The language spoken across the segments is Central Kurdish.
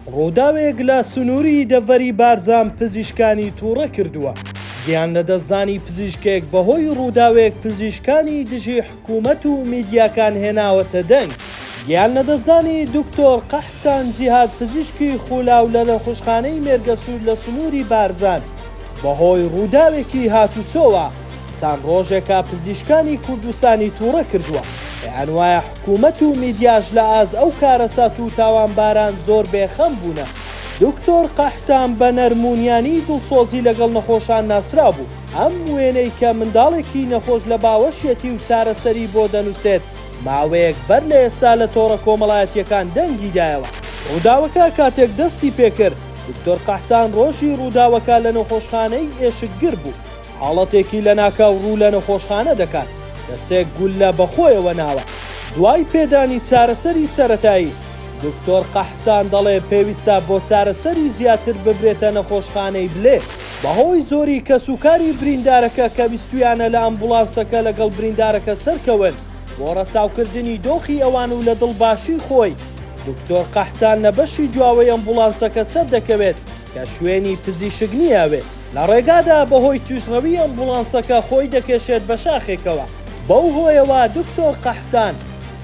ڕووداوێک لە سنووری دەڤەری بارزان پزیشکانی تووڕە کردووە. گیان لە دەستدانی پزیشکێک بەهۆی ڕووداوێک پزیشکانی دژی حکوومەت و میدیاکان هێناوەتە دەنگ. گیان لە دەستدانی دکتۆر قەحتان جیهاد پزیشکی خولاو لە نەخۆشخانەی مێرگەسوور لە سنووری بارزان بەهۆی ڕووداوێکی هاتوچۆوە چەند ڕۆژێکە پزیشکانی کوردستانی تووڕە کردووە. پێیان وایە حکوومەت و میدیاش لە ئاز ئەو کارەسات و تاوانباران زۆر بێخەم بوونە. دکتۆر قەحتان بە نەرمونیانی دڵسۆزی لەگەڵ نەخۆشان ناسرا بوو. ئەم وێنەی کە منداڵێکی نەخۆش لە باوەشیەتی و چارەسەری بۆ دەنووسێت ماوەیەک بەر لە ئێستا لە تۆڕە کۆمەڵایەتیەکان دەنگی دایەوە. ڕووداوەکە کاتێک دەستی پێکرد دکتۆر قەحتان ڕۆژی ڕووداوەکە لە نەخۆشخانەی ئێشکگر بوو. حاڵەتێکی لە ناکاو ڕوو لە نەخۆشخانە دەکات. دەسێک گولە بەخۆیەوە ناوە. دوای پێدانی چارەسەری سەرەتایی دکتۆر قەحتان دەڵێ پێویستە بۆ چارەسەری زیاتر ببرێتە نەخۆشخانەی بلێ. بەهۆی زۆری کەسوکاری بریندارەکە کە بیستویانە لە ئەمبوڵانسەکە لەگەڵ بریندارەکە سەرکەون بۆ ڕەچاوکردنی دۆخی ئەوان و لە دڵباشی خۆی دکتۆر قەحتان لە بەشی دواوەی ئەمبوڵانسەکە سەر دەکەوێت کە شوێنی پزیشک نییاوێ. لە ڕێگادا بەهۆی تووشڕەوی ئەمبوڵانسەکە خۆی دەکێشێت بە شاخێکەوە. بەو هۆیەوە دکتۆر قەحتان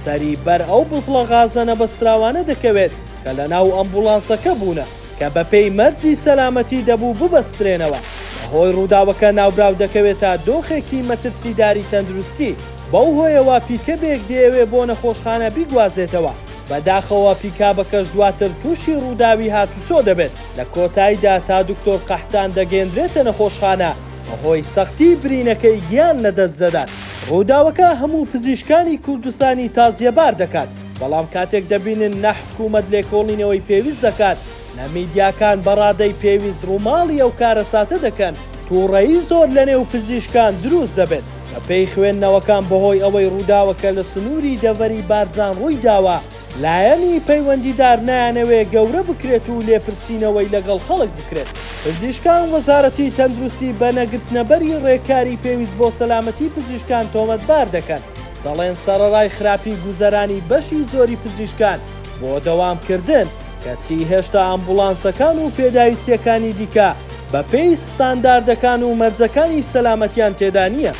سەری بەر ئەو بوتڵە غازە نەبەستراوانە دەکەوێت کە لە ناو ئەمبوڵانسەکە بوونە کە بەپێی مەرجی سەلامەتی دەبوو ببەسترێنەوە. بەهۆی ڕووداوەکە ناوبراو دەکەوێتە دۆخێکی مەترسیداری تەندروستی. بەو هۆیەوە پیکەبێک دەیەوێ بۆ نەخۆشخانە بیگوازێتەوە. بەداخەوە پیکابەکەش دواتر تووشی ڕووداوی هاتوچۆ دەبێت. لە کۆتاییدا تا دکتۆر قەحتان دەگەێنرێتە نەخۆشخانە بەهۆی سەختی برینەکەی گیان لەدەست دەدات. ڕووداوەکە هەموو پزیشکانی کوردستانی تازیەبار دەکات. بەڵام کاتێک دەبینن نە حکوومەت لێکۆڵینەوەی پێویست دەکات نە میدیاکان بەڕادەی پێویست ڕووماڵی ئەو کارەساتە دەکەن تووڕەیی زۆر لە نێو پزیشکان دروست دەبێت. بە پێی خوێندنەوەکان بەهۆی ئەوەی ڕووداوەکە لە سنووری دەڤەری بارزان ڕووی داوە لایەنی پەیوەندیدار نایانەوێ گەورە بکرێت و لێپرسینەوەی لەگەڵ خەڵک بکرێت. پزیشکان وەزارەتی تەندروستی بە نەگرتنەبەری ڕێکاری پێویست بۆ سەلامەتی پزیشکان تۆمەتبار دەکەن. دەڵێن سەرەڕای خراپی گوزەرانی بەشی زۆری پزیشکان بۆ دەوامکردن کەچی هێشتا ئەمبوڵانسەکان و پێداویستیەکانی دیکە بە پێی ستانداردەکان و مەرجەکانی سەلامەتیان تێدا نییە.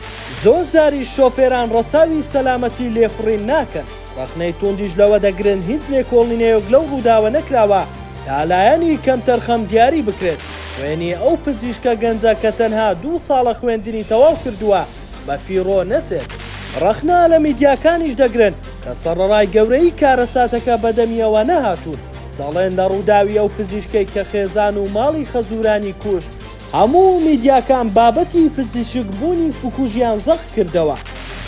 زۆر جاری شۆفێران ڕەچاوی سەلامەتی لێخوڕین ناکەن. ڕخنەی توندیش لەوە دەگرن هیچ لێکۆڵینەیەک لەو ڕووداوە نەکراوە تا لایەنی کەم تەرخەم دیاری بکرێت. خوێنی ئەو پزیشکە گەنجە کە تەنها 2 ساڵە خوێندنی تەواو کردووە بە فیڕۆ نەچێت. ڕخنا لە میدیاکانیش دەگرن کە سەرەڕای گەورەی کارەساتەکە بەدەمیەوە نەهاتوون. دەڵێن لە ڕووداوی ئەو پزیشکەی کە خێزان و ماڵی خەزورانی کوشت هەموو میدیاکان بابەتی پزیشک بوونی فکوژیان زەخ کردەوە.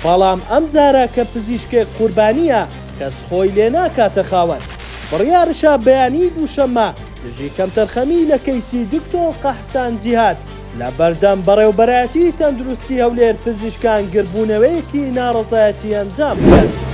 بەڵام ئەم جارە کە پزیشکێک قوربانیە کەس خۆی لێ ناکاتە خاوەن. بڕیارشا بەیانی دووشەممە دژی کەم تەرخەمی لە کەیسی دکتۆر قەحتان جیهاد لە بەردەم بەڕێوەبەرایەتی تەندروستی هەولێر پزیشکان گربوونەوەیەکی ناڕەزایەتی ئەنجام بدەن.